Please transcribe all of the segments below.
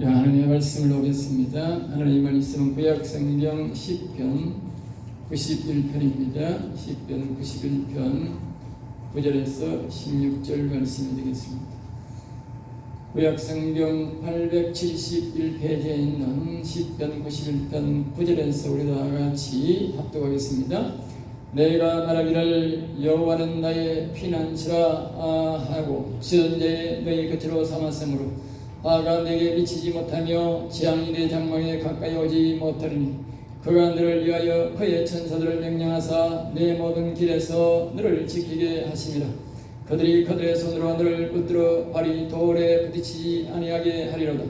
하나님의 말씀을 보겠습니다. 하나님의 말씀은 구약성경 10편 91편입니다. 10편 91편 9절에서 16절 말씀이 되겠습니다. 구약성경 871페이지에 있는 10편 91편 9절에서 우리 다 같이 합독하겠습니다. 내가 말하기를 여호와는 나의 피난처라 하고 지은 자의 너희 끝으로 삼았으므로 화가 내게 미치지 못하며 재앙이 내 장막에 가까이 오지 못하리니 그가 너를 위하여 그의 천사들을 명령하사 내 모든 길에서 너를 지키게 하심이라. 그들이 그들의 손으로 너를 붙들어 발이 돌에 부딪히지 아니하게 하리로다.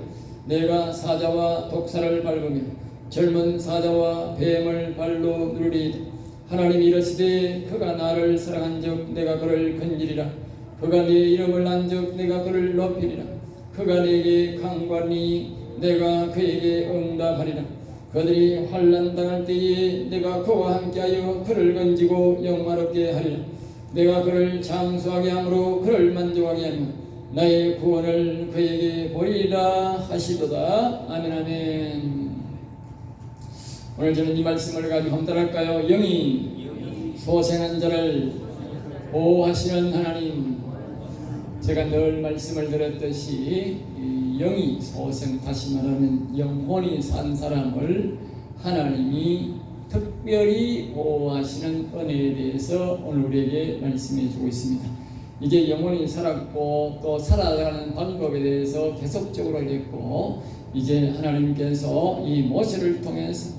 내가 사자와 독사를 밟으며 젊은 사자와 뱀을 발로 누르리이다. 하나님이 이르시되 그가 나를 사랑한즉 내가 그를 건지리라. 그가 내 이름을 안즉 내가 그를 높이리라. 그가 내게 강구하니 내가 그에게 응답하리라. 그들이 환난 당할 때에 내가 그와 함께하여 그를 건지고 영화롭게 하리라. 내가 그를 장수하게 함으로 그를 만족하게 하며 나의 구원을 그에게 보이리라 하시도다. 아멘. 아멘. 오늘 저는 이 말씀을 가지고 함께 영이 소생한 자를 보호하시는 하나님. 제가 늘 말씀을 드렸듯이 영이 소생, 다시 말하면 영혼이 산 사람을 하나님이 특별히 보호하시는 은혜에 대해서 오늘 우리에게 말씀해 주고 있습니다. 이게 영혼이 살았고 또 살아가는 방법에 대해서 계속적으로 알겠고, 이제 하나님께서 이 모세를 통해서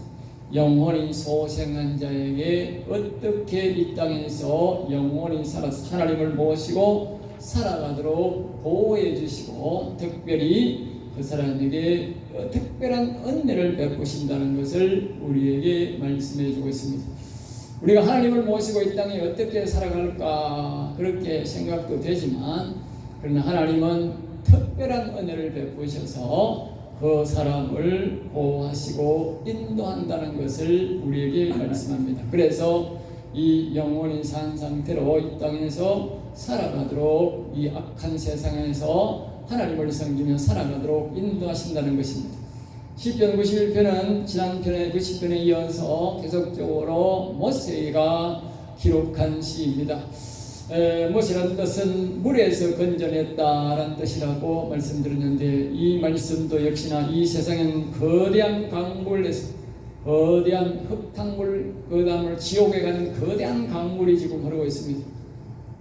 영혼이 소생한 자에게 어떻게 이 땅에서 영혼이 살아서 하나님을 모시고 살아가도록 보호해 주시고 특별히 그 사람에게 특별한 은혜를 베푸신다는 것을 우리에게 말씀해 주고 있습니다. 우리가 하나님을 모시고 이 땅에 어떻게 살아갈까 그렇게 생각도 되지만, 그러나 하나님은 특별한 은혜를 베푸셔서 그 사람을 보호하시고 인도한다는 것을 우리에게 말씀합니다. 그래서 이 영혼이 산 상태로 이 땅에서 살아가도록, 이 악한 세상에서 하나님을 섬기며 살아가도록 인도하신다는 것입니다. 시편 91편은 지난 편의 90편에 이어서 계속적으로 모세가 기록한 시입니다. 모세라는 뜻은 물에서 건져냈다라는 뜻이라고 말씀드렸는데, 이 말씀도 역시나 이 세상엔 거대한 강물에서 거대한 흙탕물, 그 다음을 지옥에 가는 거대한 강물이 지금 흐르고 있습니다.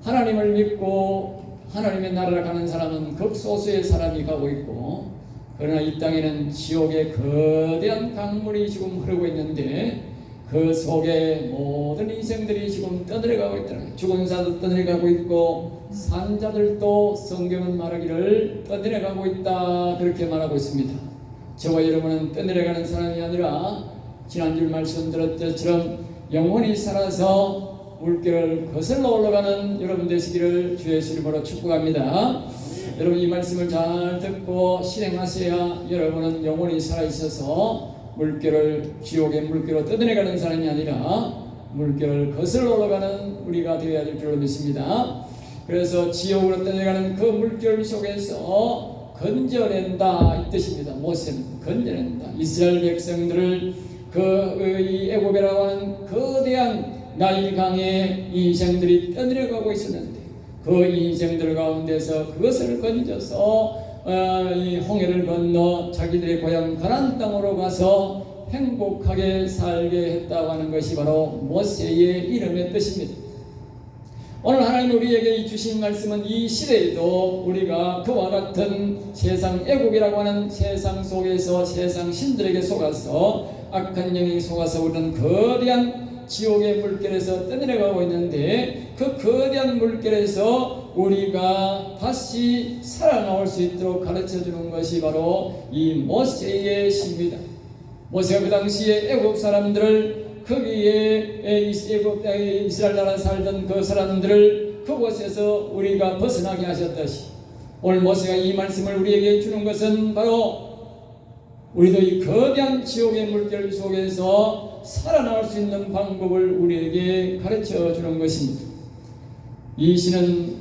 하나님을 믿고 하나님의 나라를 가는 사람은 극소수의 사람이 가고 있고, 그러나 이 땅에는 지옥의 거대한 강물이 지금 흐르고 있는데 그 속에 모든 인생들이 지금 떠내려가고 있다는 거예요. 죽은 자도 떠내려가고 있고 산자들도 성경은 말하기를 떠내려가고 있다 그렇게 말하고 있습니다. 저와 여러분은 떠내려가는 사람이 아니라 지난주 말씀드렸던 영혼이 살아서 물결을 거슬러 올라가는 여러분 되시기를 주의 이름으로 축복합니다. 여러분 이 말씀을 잘 듣고 실행하셔야 여러분은 영혼이 살아있어서 물결을, 지옥의 물결로 떠내려가는 사람이 아니라 물결을 거슬러 올라가는 우리가 되어야 될 줄로 믿습니다. 그래서 지옥으로 떠내려가는 그 물결 속에서 건져낸다 이 뜻입니다. 모세는 건져낸다. 이스라엘 백성들을 이 애굽이라고 하는 거대한 나일강에 인생들이 떠내려가고 있었는데 그 인생들 가운데서 그것을 건져서 이 홍해를 건너 자기들의 고향 가나안 땅으로 가서 행복하게 살게 했다고 하는 것이 바로 모세의 이름의 뜻입니다. 오늘 하나님 우리에게 주신 말씀은 이 시대에도 우리가 그와 같은 세상 애국이라고 하는 세상 속에서 세상 신들에게 속아서 악한 영에 속아서 우리는 거대한 지옥의 물결에서 떠내려가고 있는데, 그 거대한 물결에서 우리가 다시 살아나올 수 있도록 가르쳐주는 것이 바로 이 모세의 시입니다. 모세가 그 당시에 애국 사람들을, 거기에 이스라엘 나라 살던 그 사람들을 그곳에서 우리가 벗어나게 하셨듯이, 오늘 모세가 이 말씀을 우리에게 주는 것은 바로 우리도 이 거대한 지옥의 물결 속에서 살아나올 수 있는 방법을 우리에게 가르쳐 주는 것입니다. 이 시는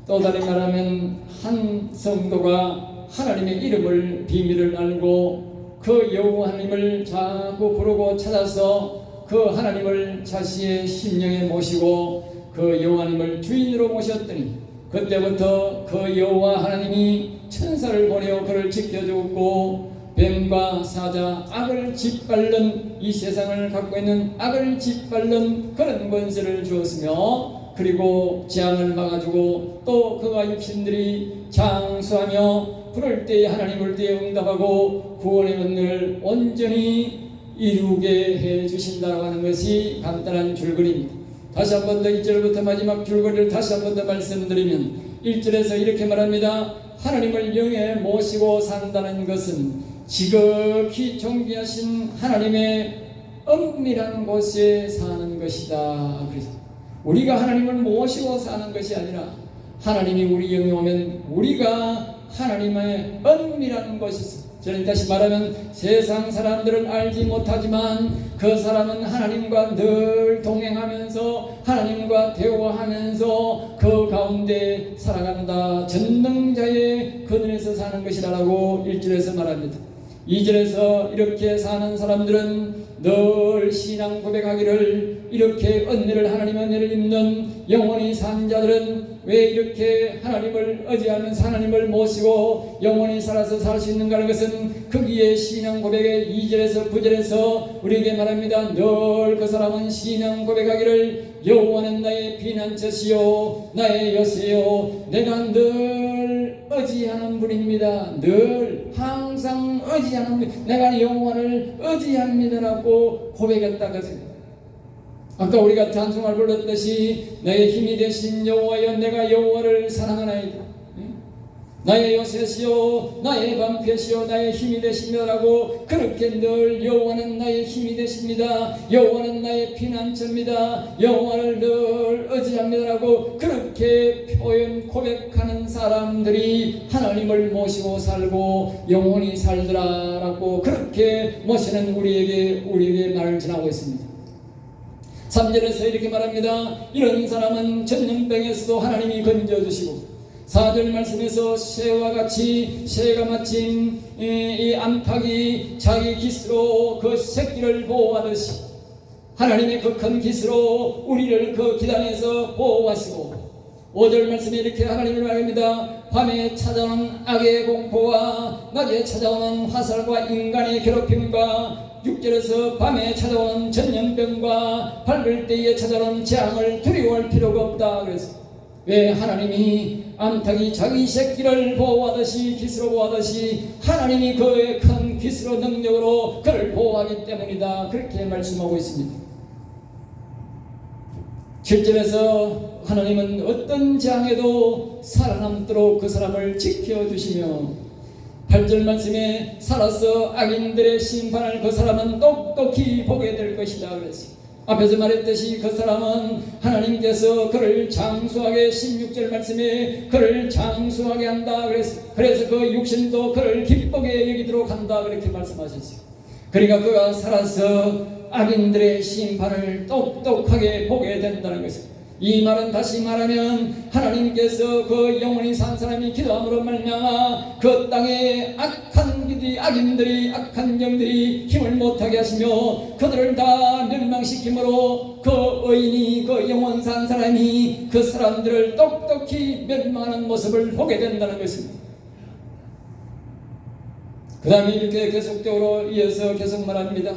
또 다른 말하면 한 성도가 하나님의 이름을 비밀을 알고 그 여호와 하나님을 자꾸 부르고 찾아서 그 하나님을 자신의 심령에 모시고 그 여호와 하나님을 주인으로 모셨더니 그때부터 그 여호와 하나님이 천사를 보내어 그를 지켜주었고 뱀과 사자, 악을 짓밟는 이 세상을 갖고 있는 악을 짓밟는 그런 권세를 주었으며 그리고 재앙을 막아주고 또 그가 육신들이 장수하며 부를 때에 하나님 볼 때에 응답하고 구원의 은혜를 온전히 이루게 해주신다고 하는 것이 간단한 줄거리입니다. 다시 한 번 더 1절부터 마지막 줄거리를 다시 한 번 더 말씀드리면 1절에서 이렇게 말합니다. 하나님을 영에 모시고 산다는 것은 지극히 존귀하신 하나님의 은밀한 곳에 사는 것이다. 그래서 우리가 하나님을 모시고 사는 것이 아니라 하나님이 우리 영에 오면 우리가 하나님의 은밀한 곳에서, 저는 다시 말하면 세상 사람들은 알지 못하지만 그 사람은 하나님과 늘 동행하면서 하나님과 대화하면서 그 가운데 살아간다. 전능자의 그늘에서 사는 것이라고 1절에서 말합니다. 2절에서 이렇게 사는 사람들은 늘 신앙 고백하기를, 이렇게 은혜를, 하나님의 은혜를 입는 영원히 산 자들은 왜 이렇게 하나님을 의지하면서 하나님을 모시고 영원히 살아서 살 수 있는가 하는 것은 거기에 신앙 고백의 2절에서 9절에서 우리에게 말합니다. 늘 그 사람은 신앙 고백하기를 여호와는 나의 피난처시요 나의 요새요 내가 늘 의지하는 분입니다. 늘 항상 의지하는 분, 내가 여호와를 의지합니다라고 고백했다고 했습니다. 아까 우리가 찬송을 불렀듯이 나의 힘이 되신 여호와여 내가 여호와를 사랑하나이다. 나의 요새시요 나의 방패시요 나의 힘이 되십니다라고 그렇게 늘 여호와는 나의 힘이 되십니다. 여호와는 나의 피난처입니다. 여호와를 늘 의지합니다라고 그렇게 표현 고백하는 사람들이 하나님을 모시고 살고 영원히 살더라라고 그렇게 모시는 우리에게 말을 전하고 있습니다. 3절에서 이렇게 말합니다. 이런 사람은 전염병에서도 하나님이 건져주시고 4절 말씀에서 새와 같이 새가 마침 이 암탉이 자기 깃으로 그 새끼를 보호하듯이 하나님의 그 큰 깃으로 우리를 그 기단에서 보호하시고 5절 말씀에 이렇게 하나님을 말합니다. 밤에 찾아오는 악의 공포와 낮에 찾아오는 화살과 인간의 괴롭힘과 6절에서 밤에 찾아오는 전염병과 밝을 때에 찾아오는 재앙을 두려워할 필요가 없다. 그래서 왜 하나님이 암탉이 자기 새끼를 보호하듯이 깃으로 보호하듯이 하나님이 그의 큰 깃으로 능력으로 그를 보호하기 때문이다. 그렇게 말씀하고 있습니다. 7절에서 하나님은 어떤 재앙에도 살아남도록 그 사람을 지켜주시며 8절 말씀에 살아서 악인들의 심판을 그 사람은 똑똑히 보게 될 것이다. 그랬어요. 앞에서 말했듯이 그 사람은 하나님께서 그를 장수하게 16절 말씀에 그를 장수하게 한다. 그래서 그 육신도 그를 기쁘게 여기도록 한다. 그렇게 말씀하셨어요. 그러니까 그가 살아서 악인들의 심판을 똑똑하게 보게 된다는 것입니다. 이 말은 다시 말하면 하나님께서 그 영원히 산 사람이 기도함으로 말미암아 그 땅에 악한 기들이 악인들이 악한 영들이 힘을 못하게 하시며 그들을 다 멸망시킴으로 그 의인이 그 영원 산 사람이 그 사람들을 똑똑히 멸망하는 모습을 보게 된다는 것입니다. 그 다음에 이렇게 계속적으로 이어서 계속 말합니다.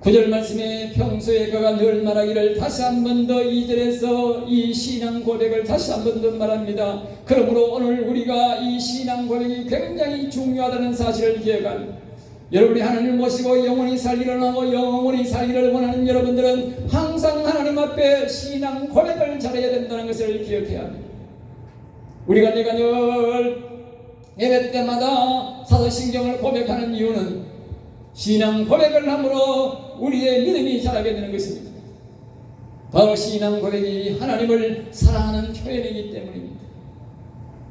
9절 말씀에 평소에 그가 늘 말하기를 다시 한 번 더 2절에서 이 신앙 고백을 다시 한 번 더 말합니다. 그러므로 오늘 우리가 이 신앙 고백이 굉장히 중요하다는 사실을 기억합니다. 여러분이 하나님을 모시고 영원히 살기를 원하고 영원히 살기를 원하는 여러분들은 항상 하나님 앞에 신앙 고백을 잘해야 된다는 것을 기억해야 합니다. 우리가 내가 늘 예배 때마다 사도신경을 고백하는 이유는 신앙 고백을 함으로 우리의 믿음이 자라게 되는 것입니다. 바로 신앙 고백이 하나님을 사랑하는 표현이기 때문입니다.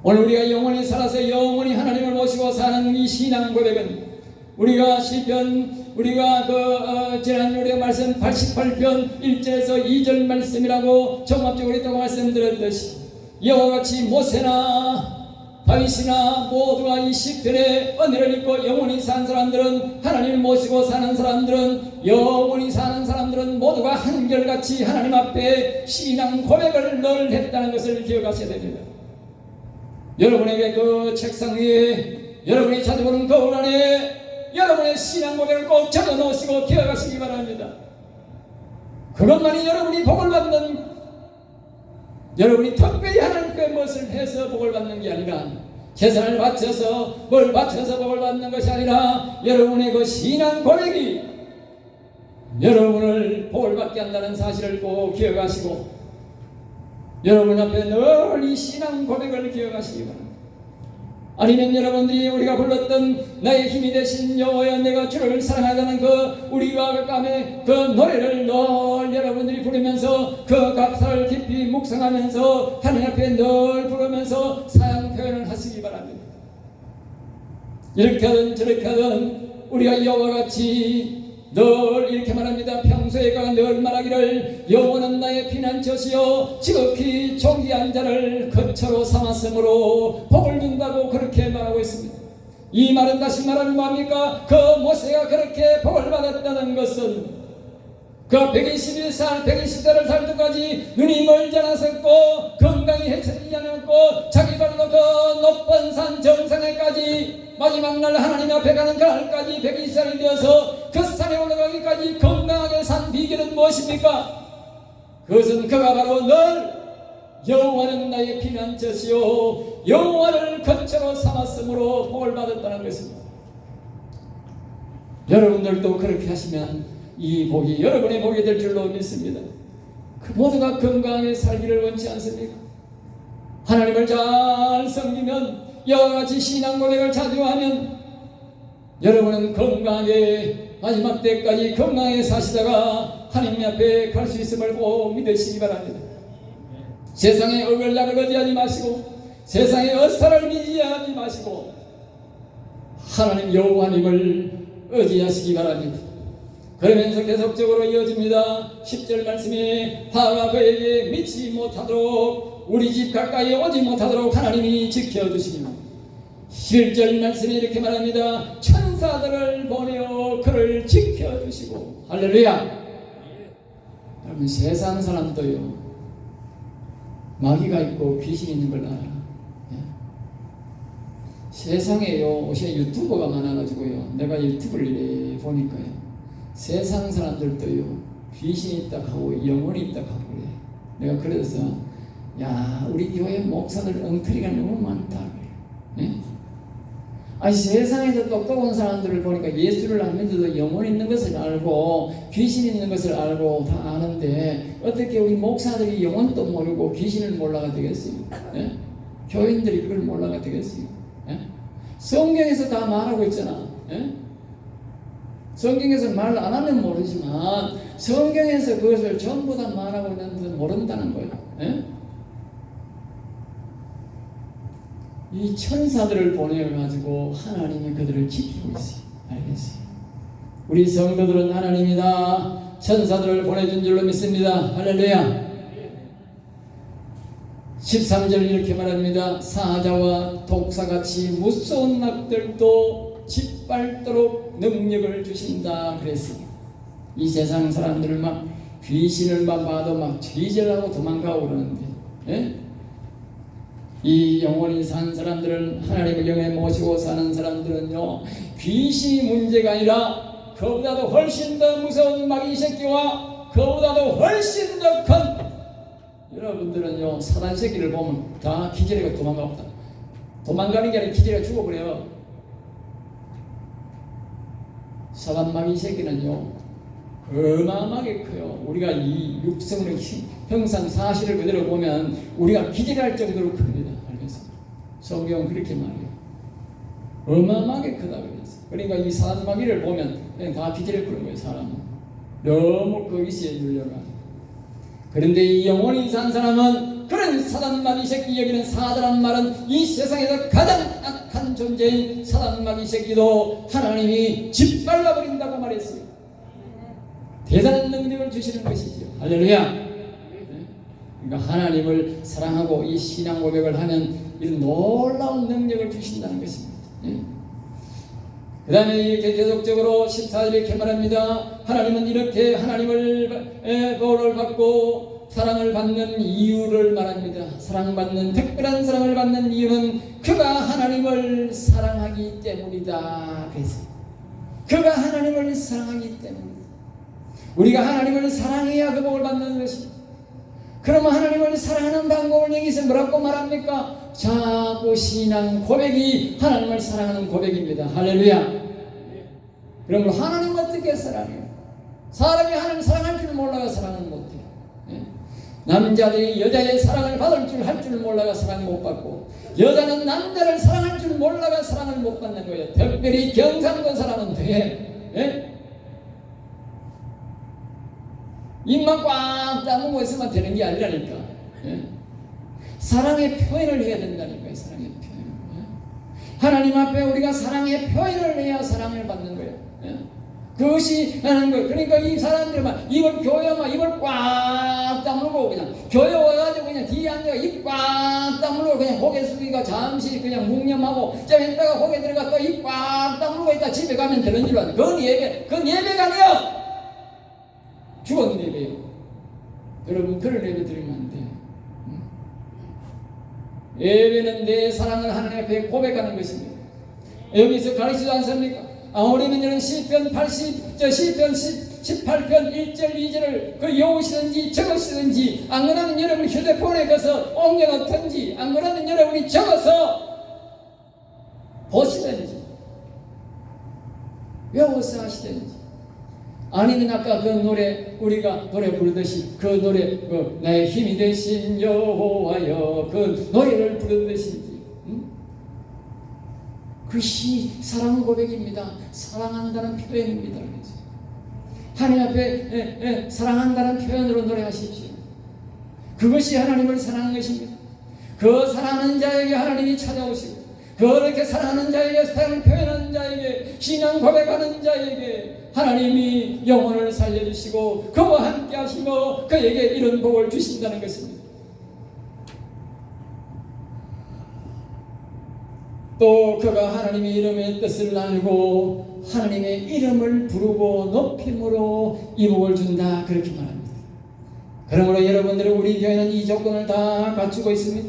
오늘 우리가 영원히 살아서 영원히 하나님을 모시고 사는 이 신앙 고백은 우리가 시편 우리가 지난 우리가 말씀 88편 1절에서 2절 말씀이라고 종합적으로 했다고 말씀드렸듯이 이와 같이 모세나 다윗이나 모두가 이 시편의 은혜를 입고 영원히 사는 사람들은, 하나님을 모시고 사는 사람들은, 영원히 사는 사람들은 모두가 한결같이 하나님 앞에 신앙 고백을 늘 했다는 것을 기억하셔야 됩니다. 여러분에게 그 책상 위에, 여러분이 찾아보는 거울 안에 여러분의 신앙 고백을 꼭 적어 놓으시고 기억하시기 바랍니다. 그것만이 여러분이 복을 받는, 여러분이 특별히 하나님께 무엇을 해서 복을 받는 게 아니라, 재산을 바쳐서 뭘 바쳐서 복을 받는 것이 아니라, 여러분의 그 신앙 고백이 여러분을 복을 받게 한다는 사실을 꼭 기억하시고, 여러분 앞에 늘 이 신앙 고백을 기억하시기 바랍니다. 아니면 여러분들이 우리가 불렀던 나의 힘이 되신 여호와여 내가 주를 사랑하다는 그 우리와 가감의 그 노래를 늘 여러분들이 부르면서 그 가사를 깊이 묵상하면서 하나님 앞에 늘 부르면서 사랑 표현을 하시기 바랍니다. 이렇게 하든 저렇게 하든 우리가 여호와 같이 늘 이렇게 말합니다. 평소에가 늘 말하기를 여호와는 나의 피난처시요 지극히 존귀한 자를 거처로 삼았으므로 복을 준다고 그렇게 말하고 있습니다. 이 말은 다시 말하면 뭡니까? 그 모세가 그렇게 복을 받았다는 것은 그 121살 120세를 살 때까지 눈이 멀지 않았었고 건강이 해치지 않았고 자기 발로 그 높은 산 정상에까지 마지막 날 하나님 앞에 가는 그날까지 120살이 되어서 그 산에 올라가기까지 건강하게 산 비결은 무엇입니까? 그것은 그가 바로 늘 여호와는 나의 피난처시요 여호와를 거처로 삼았으므로 복을 받았다는 것입니다. 여러분들도 그렇게 하시면 이 복이 여러분의 복이 될 줄로 믿습니다. 그 모두가 건강하게 살기를 원치 않습니까? 하나님을 잘 섬기면 여호와같이 신앙 고백을 자주 하면 여러분은 건강하게 마지막 때까지 건강하게 사시다가 하나님 앞에 갈 수 있음을 꼭 믿으시기 바랍니다. 세상의 어글나를 의지하지 마시고 세상의 어사를 의지하지 마시고 하나님 여호와님을 의지하시기 바랍니다. 그러면서 계속적으로 이어집니다. 10절 말씀에 화가 그에게 미치지 못하도록 우리 집 가까이 오지 못하도록 하나님이 지켜주시며 11절 말씀에 이렇게 말합니다. 천사들을 보내어 그를 지켜주시고 할렐루야. 여러분 세상 사람도요 마귀가 있고 귀신이 있는 걸 알아요. 세상에요 요새 유튜버가 많아가지고요 내가 유튜브를 이래 보니까요 세상 사람들도요 귀신이 있다 하고 영혼이 있다 하고 그래. 내가 그래서 야 우리 교회 목사들 엉터리가 너무 많다 그래. 예? 아니 세상에서 똑똑한 사람들을 보니까 예수를 알면서도 영혼 있는 것을 알고 귀신 있는 것을 알고 다 아는데 어떻게 우리 목사들이 영혼도 모르고 귀신을 몰라가 되겠어요? 예? 교인들이 그걸 몰라가 되겠어요? 예? 성경에서 다 말하고 있잖아. 예? 성경에서 말 안 하면 모르지만 성경에서 그것을 전부 다 말하고 있는데 모른다는 거예요. 예? 이 천사들을 보내가지고 하나님이 그들을 지키고 있어요. 알겠어요? 우리 성도들은 하나님이다 천사들을 보내준 줄로 믿습니다. 할렐루야. 13절 이렇게 말합니다. 사자와 독사같이 무서운 낙들도 짓밟도록 능력을 주신다 그랬습니다. 이 세상 사람들을 막 귀신을 막 봐도 막 죄질하고 도망가고 그러는데 예? 이 영원히 산 사람들은 하나님을 영에 모시고 사는 사람들은요 귀신이 문제가 아니라 그보다도 훨씬 더 무서운 마귀 새끼와 그보다도 훨씬 더 큰 여러분들은요 사단 새끼를 보면 다 기절해가 도망가고 도망가는 게 아니라 기절해 죽어버려요. 사단 마귀 새끼는요 어마어마하게 커요. 우리가 이 육성의 형상 사실을 그대로 보면 우리가 기절할 정도로 큽니다. 알겠습니다. 성경은 그렇게 말해요. 어마어마하게 크다 그랬어요. 그러니까 이 사단 마귀를 보면 그냥 다 기절해 버린 거예요. 사람은 너무 거기서 눌려가. 그런데 이 영원히 산 사람은 그런 사단 마귀 새끼 여기는 사단란 말은 이 세상에서 가장 악한 존재인 사단 마귀 새끼도 하나님이 짓밟아 버린다고 말했어요. 대단한 능력을 주시는 것이죠. 할렐루야. 그러니까 하나님을 사랑하고 이 신앙 고백을 하면 이런 놀라운 능력을 주신다는 것입니다. 그 다음에 이렇게 계속적으로 14절에 이렇게 말합니다. 하나님은 이렇게 하나님을 보호를 받고 사랑을 받는 이유를 말합니다. 사랑받는, 특별한 사랑을 받는 이유는 그가 하나님을 사랑하기 때문이다. 그래서 그가 하나님을 사랑하기 때문이다. 우리가 하나님을 사랑해야 그 복을 받는 것입니다. 그러면 하나님을 사랑하는 방법을 여기서 뭐라고 말합니까? 자꾸 신앙 고백이 하나님을 사랑하는 고백입니다. 할렐루야. 그러면 하나님 어떻게 사랑해요? 사람이 하나님 사랑할 줄 몰라가 사랑을 못해요. 남자들이 여자의 사랑을 받을 줄 할 줄 몰라가 사랑을 못 받고, 여자는 남자를 사랑할 줄 몰라가 사랑을 못 받는 거예요. 특별히 경상도 사람은 돼. 입만 꽉 다물고 있으면 되는 게 아니라니까. 사랑의 표현을 해야 된다니까요. 사랑의 표현. 하나님 앞에 우리가 사랑의 표현을 해야 사랑을 받는 거예요. 그것이 하는 거예요. 그러니까 이 사람들만 입을 교회만 입을 꽉 다물고 그냥 교회 와가지고 그냥 뒤에 앉아 입 꽉 다물고 그냥 고개 숙이가 잠시 그냥 묵념하고 좀 했다가 고개 들어가 또 입 꽉 다물고 있다 집에 가면 되는 줄 알아요. 그건 예배가 아니야. 죽은 예배예요. 여러분 그런 예배 드리면 안 돼요. 예배는 내 사랑을 하나님 앞에 고백하는 것입니다. 여기서 가르치지 않습니까? 우리는 시편 18편 1절 2절을 그 외우시든지 적으시든지, 안 그러면 여러분 휴대폰에 가서 옮겨놓든지, 안 그러면 여러분이 적어서 보시든지 외워서 하시든지, 아니면 아까 그 노래 우리가 노래 부르듯이 그 노래 나의 힘이 되신 여호와여 그 노래를 부르듯이 그것이 사랑 고백입니다. 사랑한다는 표현입니다. 하나님 앞에 사랑한다는 표현으로 노래하십시오. 그것이 하나님을 사랑하는 것입니다. 그 사랑하는 자에게 하나님이 찾아오시고, 그렇게 사랑하는 자에게, 사랑을 표현하는 자에게, 신앙 고백하는 자에게 하나님이 영혼을 살려주시고 그와 함께 하시며 그에게 이런 복을 주신다는 것입니다. 또 그가 하나님의 이름의 뜻을 알고 하나님의 이름을 부르고 높임으로 이 복을 준다, 그렇게 말합니다. 그러므로 여러분들은 우리 교회는 이 조건을 다 갖추고 있습니다.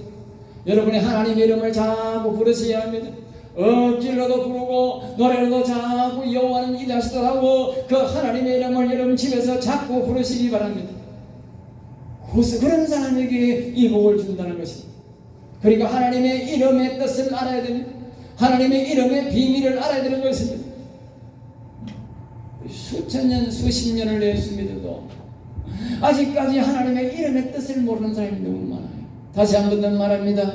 여러분이 하나님의 이름을 자꾸 부르셔야 합니다. 억지로도 부르고 노래로도 자꾸 여호와는 이다시도 하고 그 하나님의 이름을 여러분 집에서 자꾸 부르시기 바랍니다. 그런 사람에게 이 복을 준다는 것입니다. 그러니까 하나님의 이름의 뜻을 알아야 됩니다. 하나님의 이름의 비밀을 알아야 되는 것입니다. 수천 년, 수십 년을 내었습니다도 아직까지 하나님의 이름의 뜻을 모르는 사람이 너무 많아요. 다시 한 번 더 말합니다.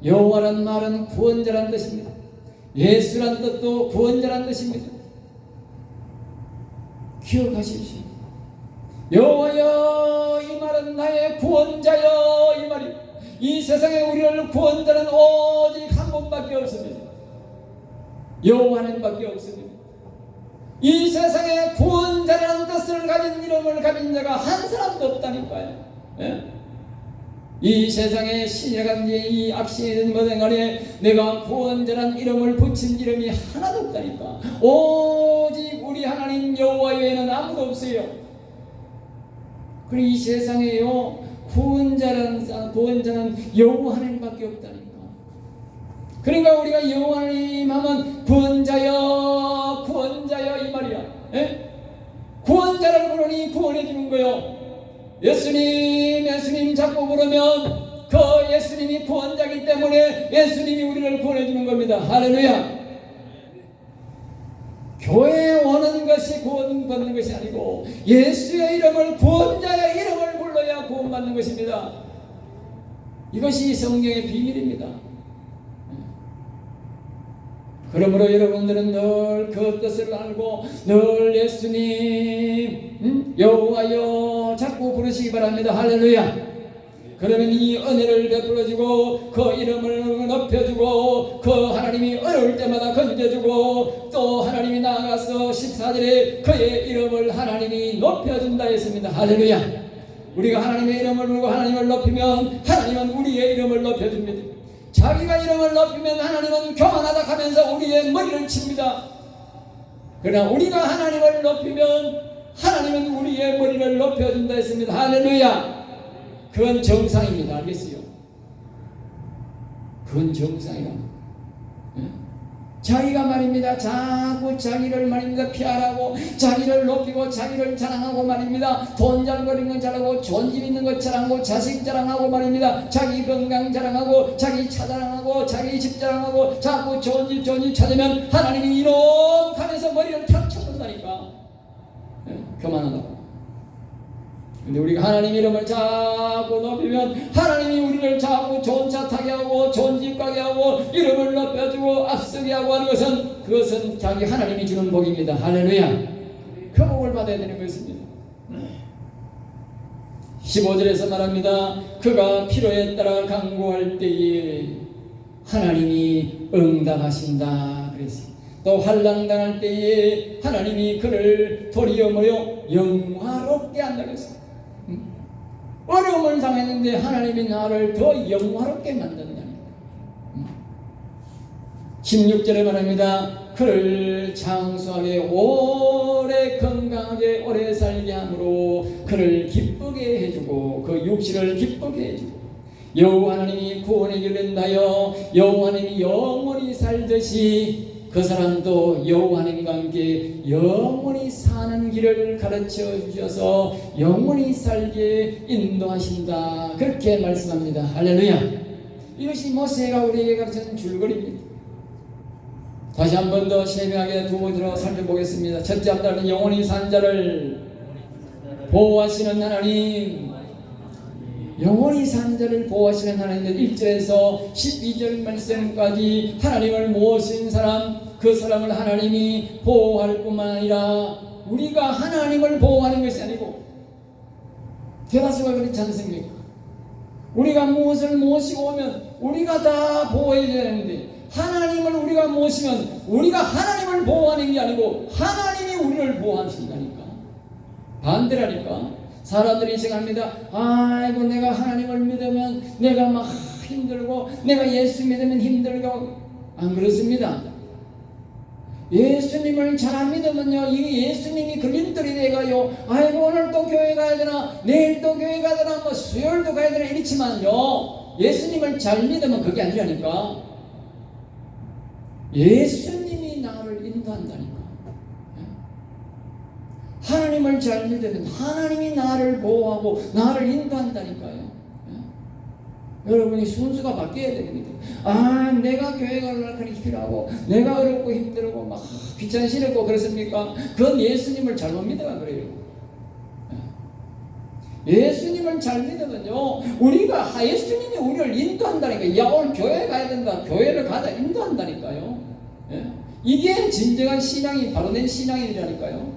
여호와란 말은 구원자란 뜻입니다. 예수란 뜻도 구원자란 뜻입니다. 기억하십시오. 여호와여 이 말은 나의 구원자여 이 말이, 이 세상에 우리를 구원자는 오직 한 분밖에 없습니다. 여호와 하나님밖에 없습니다. 이 세상에 구원자라는 뜻을 가진 이름을 가진 자가 한 사람도 없다니까요. 이 세상에 신이라든지 이 악신이든 뭐든 간에 내가 구원자란 이름을 붙인 이름이 하나도 없다니까. 오직 우리 하나님 여호와 외에는 아무도 없어요. 그리고 이 세상에요 구원자는 여호와 하나님밖에 없다니까. 그러니까 우리가 여호와 하나님 하면 구원자여 구원자여 이 말이야. 구원자를 부르니 구원해 주는 거요. 예수님 자꾸 부르면 그 예수님이 구원자이기 때문에 예수님이 우리를 구원해 주는 겁니다. 할렐루야. 교회에 오는 것이 구원받는 것이 아니고 예수의 이름을, 구원자의 이름을 불러야 구원받는 것입니다. 이것이 성경의 비밀입니다. 그러므로 여러분들은 늘 그 뜻을 알고 늘 예수님 여호와여 자꾸 부르시기 바랍니다. 할렐루야. 그러면 이 은혜를 베풀어주고 그 이름을 높여주고 그 하나님이 어려울 때마다 건져주고 또 하나님이 나아가서 14절에 그의 이름을 하나님이 높여준다 했습니다. 할렐루야. 우리가 하나님의 이름을 부르고 하나님을 높이면 하나님은 우리의 이름을 높여줍니다. 자기가 이름을 높이면 하나님은 교만하다 하면서 우리의 머리를 칩니다. 그러나 우리가 하나님을 높이면 하나님은 우리의 머리를 높여준다 했습니다. 할렐루야. 그건 정상입니다. 알겠어요? 그건 정상이라. 자기가 말입니다. 자꾸 자기를 말입니다. 피하라고 자기를 높이고 자기를 자랑하고 말입니다. 돈 잘 버리는 건 자랑하고 좋은 집 있는 것 자랑하고 자식 자랑하고 말입니다. 자기 건강 자랑하고 자기 차 자랑하고 자기 집 자랑하고 자꾸 좋은 집 찾으면 하나님이 이놈 하면서 머리를 탁 쳐본다니까. 교만하다고. 근데 우리가 하나님 이름을 자꾸 높이면 하나님이 우리를 자꾸 좋은 차 타게 하고 좋은 집 가게 하고 이름을 높여주고 앞서게 하고 하는 것은 그것은 자기 하나님이 주는 복입니다. 할렐루야. 그 복을 받아야 되는 것입니다. 15절에서 말합니다. 그가 필요에 따라 간구할 때에 하나님이 응답하신다 그랬어요. 또 환난 당할 때에 하나님이 그를 도리어 영화롭게 한다 그랬어요. 어려움을 당했는데 하나님이 나를 더 영화롭게 만든다는 거예요. 16절에 말합니다. 그를 장수하게 오래 건강하게 오래 살게 함으로 그를 기쁘게 해주고 그 육신을 기쁘게 해주고 여호와 하나님이 구원의 길을 인하여 여호와 하나님이 영원히 살듯이 그 사람도 여호와 하나님과 함께 영원히 사는 길을 가르쳐 주셔서 영원히 살게 인도하신다. 그렇게 말씀합니다. 할렐루야. 이것이 모세가 우리에게 가르치는 줄거리입니다. 다시 한 번 더 세밀하게 두 번째로 살펴보겠습니다. 첫째 앞단은 영원히 산 자를 보호하시는 하나님. 영원히 산 자를 보호하시는 하나님들 1절에서 12절 말씀까지 하나님을 모신 사람 그 사람을 하나님이 보호할 뿐만 아니라 우리가 하나님을 보호하는 것이 아니고 대다수가 그렇지 않습니까? 우리가 무엇을 모시고 오면 우리가 다 보호해줘야 하는데 하나님을 우리가 모시면 우리가 하나님을 보호하는 게 아니고 하나님이 우리를 보호하신다니까. 반대라니까. 사람들이 생각합니다. 아이고 내가 하나님을 믿으면 내가 막 힘들고 내가 예수 믿으면 힘들고. 안 그렇습니다. 예수님을 잘 안 믿으면요 이 예수님이 걸림돌이 돼가요. 아이고 오늘 또 교회 가야 되나 내일 또 교회 가야 되나 뭐 수요일도 가야 되나 이렇지만요 예수님을 잘 믿으면 그게 아니라니까. 예수님이 나를 인도한다니까. 하나님을 잘 믿으면 하나님이 나를 보호하고 나를 인도한다니까요. 여러분이 순수가 바뀌어야 됩니다. 아 내가 교회 가려고 하니 필요하고 내가 어렵고 힘들고 막 귀찮 싫고 그렇습니까? 그건 예수님을 잘못 믿어가 그래요. 예수님을 잘 믿으면요 우리가 예수님이 우리를 인도한다니까. 야 오늘 교회 가야 된다 교회를 가자 인도한다니까요. 이게 진정한 신앙이 바로 된 신앙이라니까요.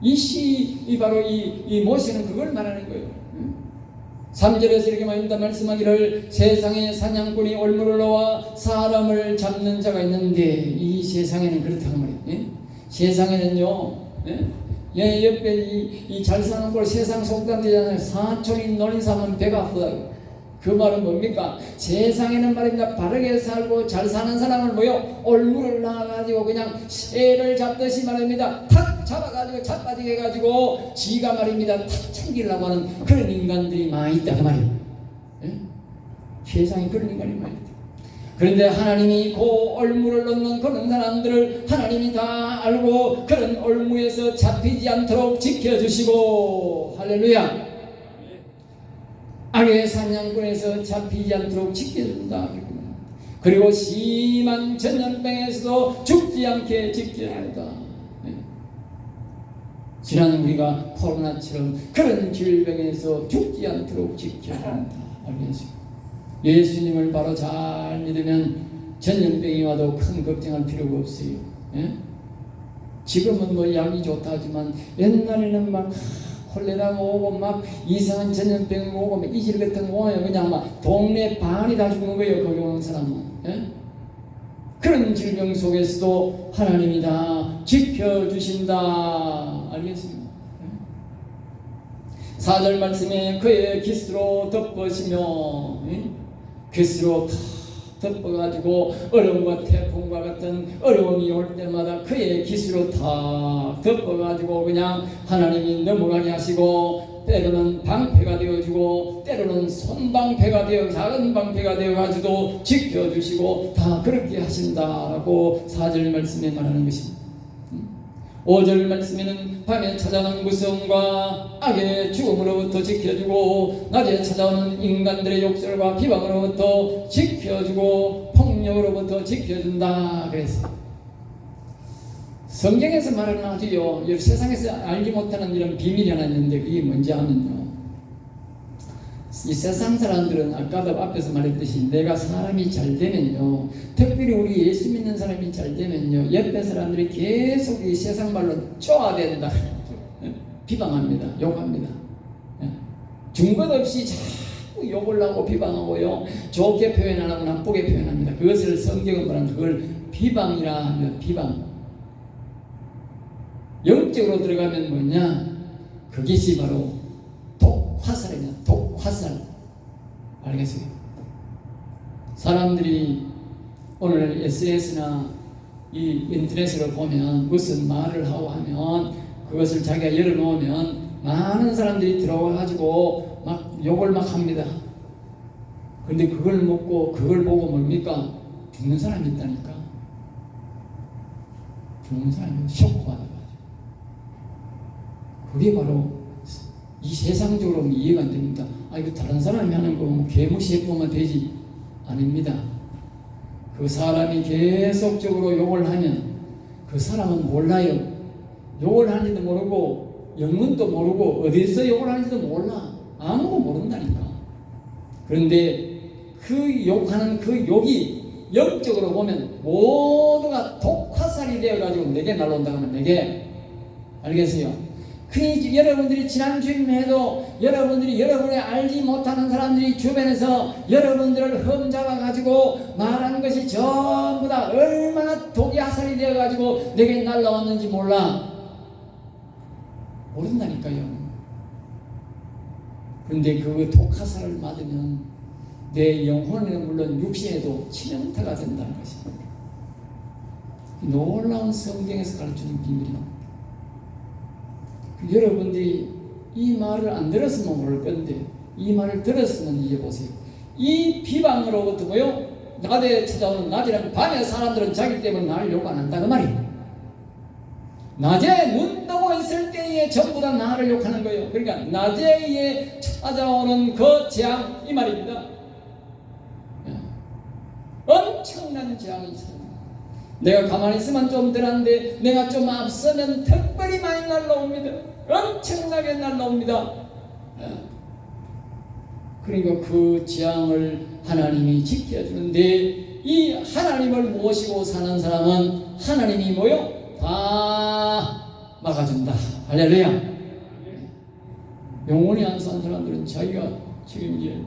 이 바로 이 모세는 그걸 말하는 거예요. 3절에서 이렇게 말씀하기를 세상에 사냥꾼이 올무를 놓아 사람을 잡는 자가 있는데 이 세상에는 그렇다고 말이에요. 세상에는요 옆에 이 잘 사는 걸 세상 속담 되잖아요. 사촌이 놀린 사람은 배가 아프다. 그 말은 뭡니까? 세상에는 말입니다. 바르게 살고 잘 사는 사람을 뭐요? 올무를 낳아가지고 그냥 새를 잡듯이 말입니다. 탁 잡아가지고 자빠지게 해가지고 지가 말입니다. 탁 챙기려고 하는 그런 인간들이 많이 있다 그 말이에요. 세상에 그런 인간이 많이 있다. 그런데 하나님이 그 올무를 넣는 그런 사람들을 하나님이 다 알고 그런 올무에서 잡히지 않도록 지켜주시고 할렐루야. 악의 사냥꾼에서 잡히지 않도록 지켜준다. 그리고 심한 전염병에서도 죽지 않게 지켜준다. 지난 우리가 코로나처럼 그런 질병에서 죽지 않도록 지켜준다. 알겠습니다. 예수님을 바로 잘 믿으면 전염병이 와도 큰 걱정할 필요가 없어요. 지금은 뭐 약이 좋다 하지만 옛날에는 막 콜레라가 오고 막 이상한 전염병이 오고 막 이질 같은 거 오면 그냥 막 동네 반이 다 죽는 거예요. 거기 오는 사람은. 그런 질병 속에서도 하나님이 다 지켜주신다. 알겠습니다. 4절 말씀에 그의 깃으로 덮으시며 깃으로 다 덮어가지고 어려움과 태풍과 같은 어려움이 올 때마다 그의 깃으로 다 덮어가지고 그냥 하나님이 넘어가게 하시고 때로는 방패가 되어주고 때로는 손방패가 되어 작은 방패가 되어가지고 지켜주시고 다 그렇게 하신다라고 4절 말씀에 말하는 것입니다. 5절 말씀에는 밤에 찾아오는 무서움과 악의 죽음으로부터 지켜주고 낮에 찾아오는 인간들의 욕설과 비방으로부터 지켜주고 폭력으로부터 지켜준다 그랬어요. 성경에서 말하는 아주요 세상에서 알지 못하는 이런 비밀이 하나 있는데 그게 뭔지 하면요, 이 세상 사람들은 아까도 앞에서 말했듯이 내가 사람이 잘 되면요, 특별히 우리 예수 믿는 사람이 잘 되면요, 옆에 사람들이 계속 이 세상 말로 쪼아댄다 비방합니다. 욕합니다. 중것 없이 자꾸 욕을 하고 비방하고요, 좋게 표현 안 하고 나쁘게 표현합니다. 그것을 성경은 말하는 그걸 비방이라 합니다. 비방. 영적으로 들어가면 뭐냐, 그것이 바로 독화살이냐. 독화살. 알겠어요? 사람들이 오늘 SNS나 이 인터넷으로 보면 무슨 말을 하고 하면 그것을 자기가 열어놓으면 많은 사람들이 들어와가지고 막 욕을 막 합니다. 그런데 그걸 먹고 그걸 보고 뭡니까? 죽는 사람이 있다니까. 죽는 사람이 쇼크받아가지고. 그게 바로 이 세상적으로는 이해가 안 됩니다. 아, 이거 다른 사람이 하는 거 개무시해보면 되지. 아닙니다. 그 사람이 계속적으로 욕을 하면 그 사람은 몰라요. 욕을 하는지도 모르고 영문도 모르고 어디서 욕을 하는지도 몰라. 아무도 모른다니까. 그런데 그 욕하는 그 욕이 영적으로 보면 모두가 독화살이 되어가지고 내게 날라온다고 하면 내게. 알겠어요? 여러분들이 지난주에도 여러분들이 여러분의 알지 못하는 사람들이 주변에서 여러분들을 흠잡아가지고 말하는 것이 전부 다 얼마나 독이 화살이 되어가지고 내게 날라왔는지 몰라. 모른다니까요. 그런데 그 독화살을 맞으면 내 영혼에는 물론 육신에도 치명타가 된다는 것입니다. 놀라운 성경에서 가르치는 비밀입니다. 여러분들이 이 말을 안 들었으면 모를 건데 이 말을 들었으면 이제 보세요. 이 비방으로부터 뭐요? 낮에 찾아오는, 낮이라면 밤에 사람들은 자기 때문에 나를 욕 안 한다 그 말이에요. 낮에 눈 뜨고 있을 때에 전부 다 나를 욕하는 거예요. 그러니까 낮에 찾아오는 그 재앙 이 말입니다. 엄청난 재앙이 있어요. 내가 가만히 있으면 좀 덜한데 내가 좀 앞서면 특별히 많이 날라옵니다. 엄청나게 날라옵니다. 그러니까 그 재앙을 하나님이 지켜주는데 이 하나님을 모시고 사는 사람은 하나님이 뭐요? 다 막아준다. 할렐루야. 영원히 안 산 사람들은 자기가 지금 이제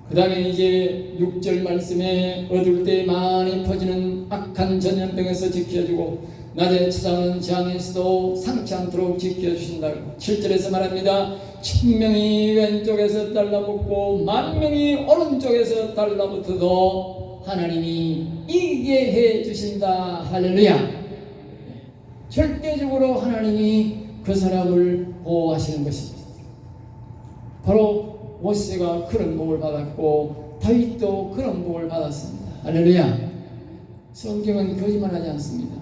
그 다음에 이제 6절 말씀에 어두울 때 많이 퍼지는 악한 전염병에서 지켜주고 낮에 찾아오는 재앙에서도 상치 않도록 지켜주신다고 7절에서 말합니다. 1000명이 왼쪽에서 달라붙고 10,000명이 오른쪽에서 달라붙어도 하나님이 이기게 해주신다. 할렐루야. 절대적으로 하나님이 그 사람을 보호하시는 것입니다. 바로 모세가 그런 복을 받았고 다윗도 그런 복을 받았습니다. 할렐루야. 성경은 거짓말하지 않습니다.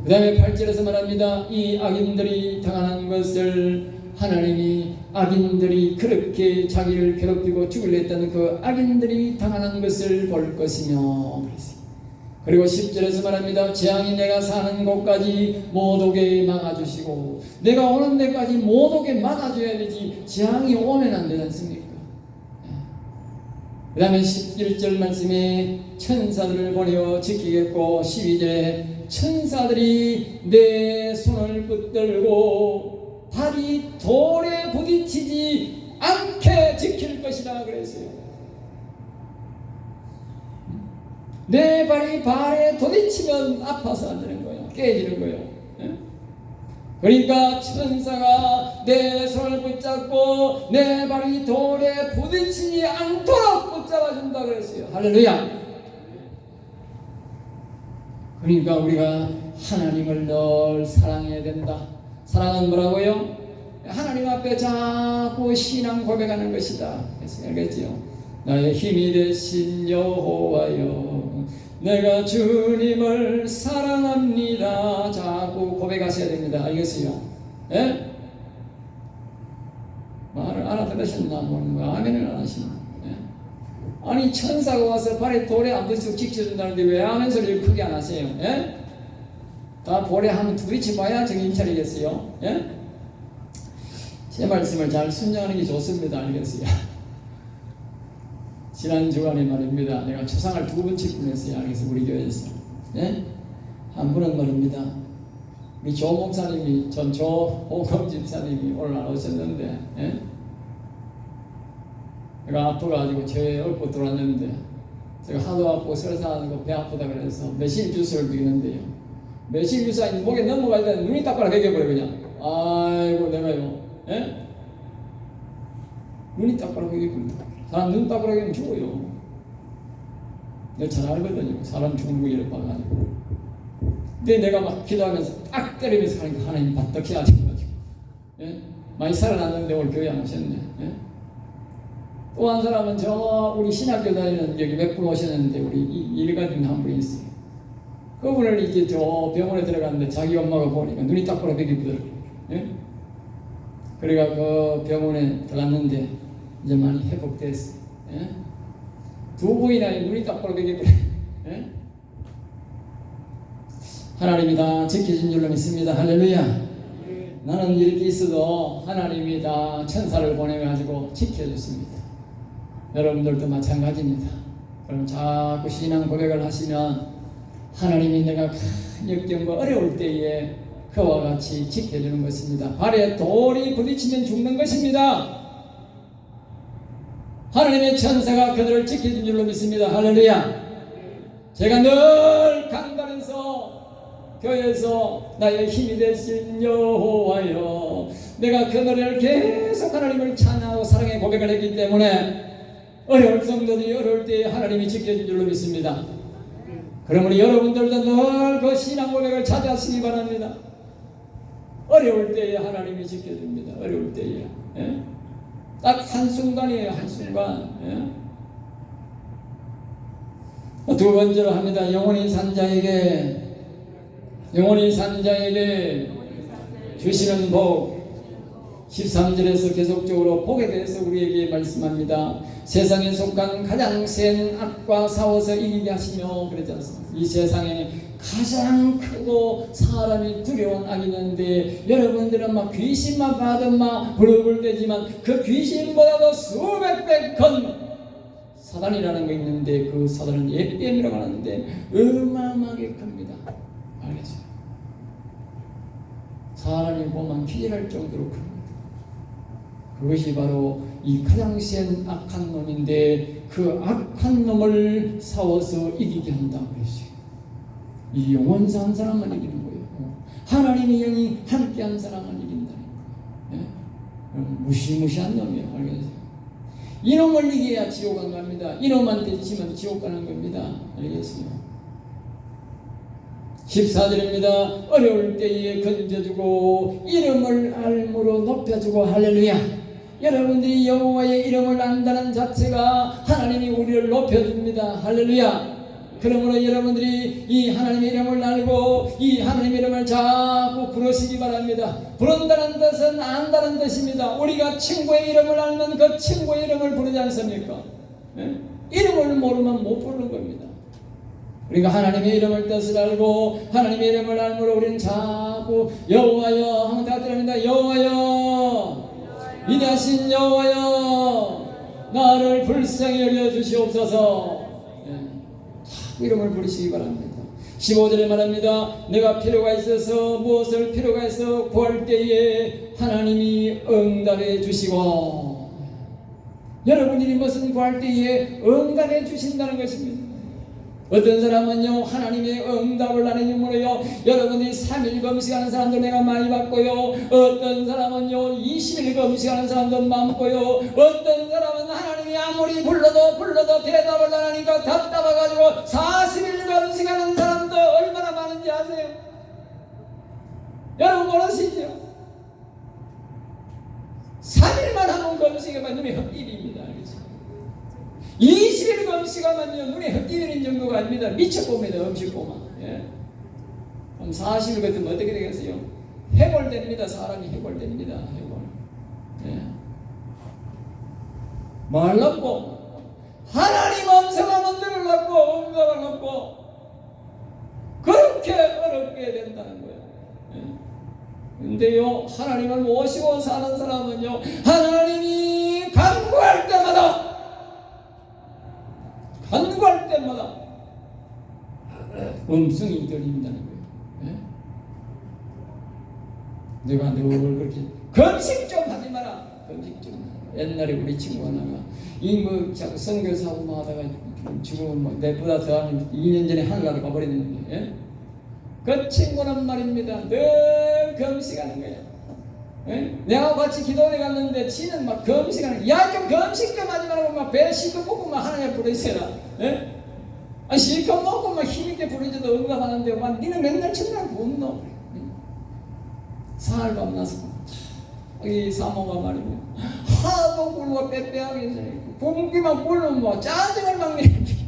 그 다음에 8절에서 말합니다. 이 악인들이 당하는 것을 하나님이 악인들이 그렇게 자기를 괴롭히고 죽으려 했다는 그 악인들이 당하는 것을 볼 것이며 그리고 10절에서 말합니다. 재앙이 내가 사는 곳까지 못 오게 막아주시고 내가 오는 데까지 못 오게 막아줘야 되지 재앙이 오면 안 되지 않습니까? 그 다음에 11절 말씀에 천사들을 보내어 지키겠고 12절에 천사들이 내 손을 붙들고 발이 돌에 부딪히지 않게 지킬 것이라 그랬어요. 내 발이 발에 부딪히면 아파서 안 되는 거예요. 깨지는 거예요. 그러니까 천사가 내 손을 붙잡고 내 발이 돌에 부딪히지 않도록 붙잡아준다 그랬어요. 할렐루야. 그러니까 우리가 하나님을 늘 사랑해야 된다. 사랑은 뭐라고요? 하나님 앞에 자꾸 신앙 고백하는 것이다. 그래서 알겠지요? 나의 힘이 되신 여호와여, 내가 주님을 사랑합니다. 자꾸 고백하셔야 됩니다. 알겠어요? 예? 말을 알아들으셨나? 뭐 아멘을 안 하시나? 예? 아니 천사가 와서 발에 돌에 안 부딪히고 지켜준다는데 왜 아멘 소리를 크게 안 하세요? 예? 다 볼에 한번 부딪히 봐야 정신 차리겠어요? 예? 제 말씀을 잘 순종하는 게 좋습니다. 알겠어요? 지난 주간에 말입니다. 내가 초상을 2번씩 보냈어요. 알겠어요? 우리 교회에서. 예? 한 분은 말입니다. 우리 조 목사님이, 전 조호검 집사님이 오늘 안 오셨는데, 예? 내가 아파가지고 저에 엎고 들어왔는데, 제가 하도 아프고 설사하고 배 아프다 그래서 매실 주스를 드리는데요. 매실 주스가 목에 넘어갈 때 눈이 딱 베겨버려 그냥. 아이고 내가요. 예? 눈이 딱 베겨버려. 사람 눈 딱 베기면 죽어요. 내가 잘 알거든요. 사람 죽는 거 이렇게 봐가지고. 근데 내가 막 기도하면서 딱 때리면서 하니까 하나님 바떡 해야지. 예? 많이 살아났는데 오늘 교회 안 오셨네. 예? 또 한 사람은 저 우리 신학교 다니는 여기 몇 분 오셨는데 우리 일가중 한 분이 있어요. 그분을 이제 저 병원에 들어갔는데 자기 엄마가 보니까 눈이 딱 베기더라고요. 예? 그래가 그 병원에 들어갔는데 이제 많이 회복됐어요. 예? 2분이나 눈이 딱 베기더라고요. 예? 하나님이 다 지켜준 줄로 믿습니다. 할렐루야. 나는 이렇게 있어도 하나님이 다 천사를 보내가지고 지켜줬습니다. 여러분들도 마찬가지입니다. 그럼 자꾸 신앙 고백을 하시면 하나님이 내가 큰 역경과 어려울 때에 그와 같이 지켜주는 것입니다. 발에 돌이 부딪히면 죽는 것입니다. 하나님의 천사가 그들을 지켜준 줄로 믿습니다. 할렐루야. 제가 늘 강단에서 교회에서 나의 힘이 되신 여호와여, 내가 그 노래를 계속 하나님을 찬양하고 사랑의 고백을 했기 때문에 어려울 성도들이 어려울 때에 하나님이 지켜준 줄로 믿습니다. 그러므로 여러분들도 늘 그 신앙 고백을 찾아하시기 바랍니다. 어려울 때에 하나님이 지켜줍니다. 어려울 때에. 예? 딱 한순간이에요. 한순간. 예? 두 번째로 합니다. 영원히 산 자에게 주시는 복. 13절에서 계속적으로 복에 대해서 우리에게 말씀합니다. 세상에 속한 가장 센 악과 싸워서 이기게 하시며 그러지 않습니까? 이 세상에 가장 크고 사람이 두려운 악이 있는데 여러분들은 막 귀신만 봐도 막 부르불대지만 그 귀신보다도 수백 배 큰 사단이라는 거 있는데 그 사단은 옛뱀이라고 하는데 어마어마하게 큽니다. 알겠어요? 사람이 보면 기절할 정도로 큽니다. 그것이 바로 이 가장 센 악한 놈인데 그 악한 놈을 싸워서 이기게 한다 그랬어요. 이 영원한 사람만 이기는 거예요. 하나님의 영이 함께한 사람만 이긴다는 거예요. 예? 무시무시한 놈이에요. 알겠어요? 이놈을 이겨야 지옥 안 갑니다. 이놈한테 지면 지옥 가는 겁니다. 알겠어요? 14절입니다. 어려울 때에 건져주고 이름을 알므로 높여주고 할렐루야. 여러분들이 여호와의 이름을 안다는 자체가 하나님이 우리를 높여줍니다. 할렐루야. 그러므로 여러분들이 이 하나님의 이름을 알고 이 하나님의 이름을 자꾸 부르시기 바랍니다. 부른다는 뜻은 안다는 뜻입니다. 우리가 친구의 이름을 알면 그 친구의 이름을 부르지 않습니까? 네? 이름을 모르면 못 부르는 겁니다. 우리가 하나님의 이름을 뜻을 알고 하나님의 이름을 알므로 우리는 자꾸 여호와여 하면 다 들립니다. 여호와여, 위대하신 여호와여, 나를 불쌍히 여겨 주시옵소서. 자꾸 이름을 부르시기 바랍니다. 15절에 말합니다. 내가 필요가 있어서 무엇을 필요가 있어 구할 때에 하나님이 응답해 주시고, 여러분들이 무슨 구할 때에 응답해 주신다는 것입니다. 어떤 사람은요 하나님의 응답을 나는 이유로요 여러분이 3일 금식하는 사람도 내가 많이 봤고요, 어떤 사람은요 20일 금식하는 사람도 많고요, 어떤 사람은 하나님이 아무리 불러도 대답을 안 하니까 답답해가지고 40일 금식하는 사람도 얼마나 많은지 아세요? 여러분 모르시죠? 3일만 하면 금식하면 눈이 헛입입니다. 20일 금식하면요 눈이 헛입이는 정도가 아닙니다. 미쳐봅니다. 음식보만. 예. 그럼 40일 같으면 어떻게 되겠어요? 해골됩니다. 사람이 해골됩니다. 해골. 예. 말랐고 하나님 음성하면 들으려고 응답을 놓고 그렇게 어렵게 된다는 거예요. 예. 근데요 하나님을 모시고 사는 사람은요 하나님이 간구할 때마다 음성이 들린다는 거예요. 예? 내가 늘 그렇게 금식 좀 하지 마라. 금식 좀. 옛날에 우리 친구 하나가 이뭐 자꾸 선교사하고 뭐 하다가 지금은 뭐 내보다 더하면 2년 전에 하늘나라 가버렸는데, 예? 그 친구는 말입니다. 늘 금식하는 거예요. 예? 내가 같이 기도원에 갔는데 지는 막 금식하는, 야 좀 금식 좀 하지 말고 막 배 시커 먹고 막 하나님 부르세라. 예? 아 시커 먹고 막 힘있게 부르져도 응답하는데 막 니는 맨날 정말 못노. 사흘 밤나서 이 사모가 말이고 하도 굴고 빼빼하게 공기만 굴면 뭐 짜증을 막 내지.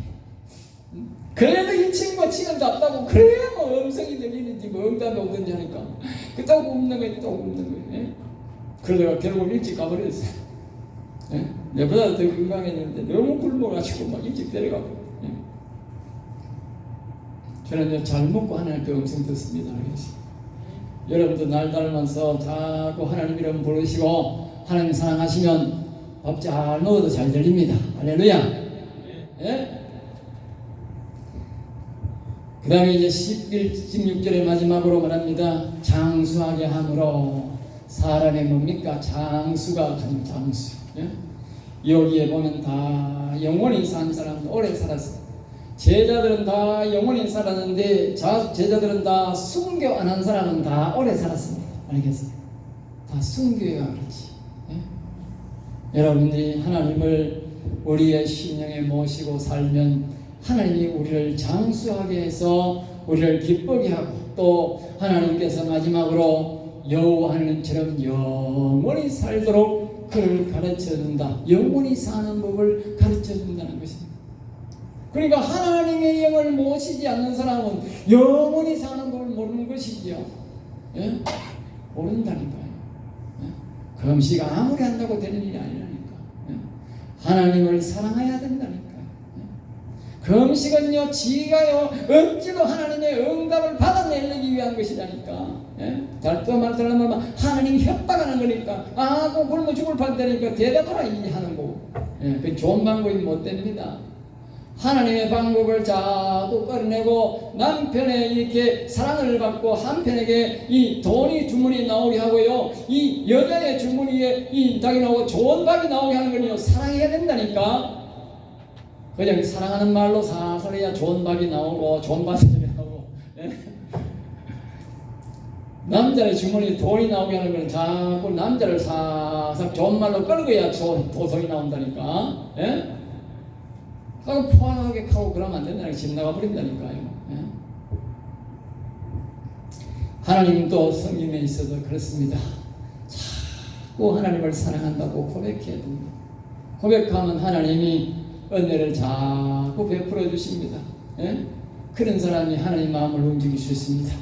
그래도 이 친구가 지금 답답하고 그래야 뭐 음성이 들리는지 뭐 응답이 오든지 하니까 또 굽는 거야 또 굽는 거야. 그러다가 결국 일찍 가버렸어요. 예? 내보다 더 건강했는데 너무 굶어가지고 막 일찍 데려가고. 예? 저는 잘 먹고 하나님 그 음성 듣습니다. 그래서 여러분도 날 닮아서 자꾸 하나님 이름 부르시고 하나님 사랑하시면 밥 잘 먹어도 잘 들립니다. 할렐루야. 예? 그 다음에 이제 16절의 마지막으로 말합니다. 장수하게 함으로. 사람의 뭡니까? 장수가 큰 장수. 예? 여기에 보면 다 영원히 산 사람, 오래 살았어요. 제자들은 다 영원히 살았는데 제자들은 다 순교 안 한 사람은 다 오래 살았습니다. 알겠어요? 다 순교해야 그렇지. 예? 여러분들이 하나님을 우리의 심령에 모시고 살면 하나님이 우리를 장수하게 해서 우리를 기쁘게 하고 또 하나님께서 마지막으로 여호와 하나님처럼 영원히 살도록 그를 가르쳐준다. 영원히 사는 법을 가르쳐준다는 것입니다. 그러니까 하나님의 영을 모시지 않는 사람은 영원히 사는 법을 모르는 것이지요. 예? 모른다니까요. 예? 금식 아무리 한다고 되는 일이 아니라니까. 예? 하나님을 사랑해야 된다니까요. 예? 금식은요 지가요 억지로 하나님의 응답을 받아내기 위한 것이라니까. 예? 잘또 말하면 하나님 협박하는 거니까 그 굶어 죽을 판다니까 대답하라 이 하는 거고. 예? 그 좋은 방법이 못 됩니다. 하나님의 방법을 자꾸 꺼내고 남편의 이렇게 사랑을 받고 한편에게 이 돈이 주머니에 나오게 하고요, 이 여자의 주머니에 이 닭이 나오고 좋은 밥이 나오게 하는 건요 사랑해야 된다니까. 그냥 사랑하는 말로 살살 해야 좋은 밥이 나오고 좋은 밥이 나오고. 예? 남자의 주머니에 돈이 나오게 하는 건 자꾸 남자를 살살 좋은 말로 끌고야 좋은 도성이 나온다니까. 예? 포항하게 하고 그러면 안 된다니까. 집 나가버린다니까요. 예? 하나님도 성경에 있어서 그렇습니다. 자꾸 하나님을 사랑한다고 고백해야 됩니다. 고백하면 하나님이 은혜를 자꾸 베풀어 주십니다. 예? 그런 사람이 하나님 마음을 움직일 수 있습니다.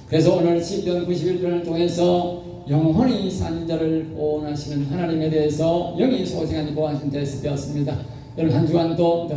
그래서 오늘 시편 91편을 통해서 영원히 사는 자를 보호하시는 하나님에 대해서 영이 소생하니 보호하신 데서 배웠습니다. 여러분 한 주간도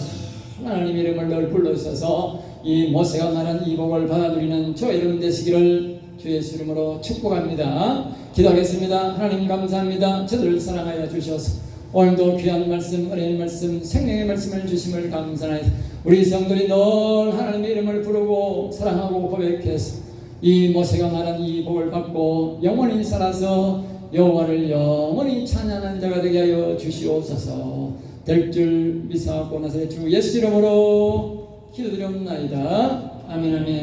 하나님 이름을 늘 불러주셔서 이 모세가 말한 이 복을 받아들이는 저 여러분 되시기를 주 예수 이름으로 축복합니다. 기도하겠습니다. 하나님 감사합니다. 저들을 사랑하여 주셔서 오늘도 귀한 말씀, 은혜의 말씀, 생명의 말씀을 주심을 감사하여 우리 성도들이 늘 하나님의 이름을 부르고 사랑하고 고백해서 이 모세가 말한 이 복을 받고 영원히 살아서 여호와를 영원히 찬양하는 자가 되게 하여 주시옵소서. 될 줄 믿사옵고 나서 주 예수 이름으로 기도드리옵나이다. 아멘 아멘.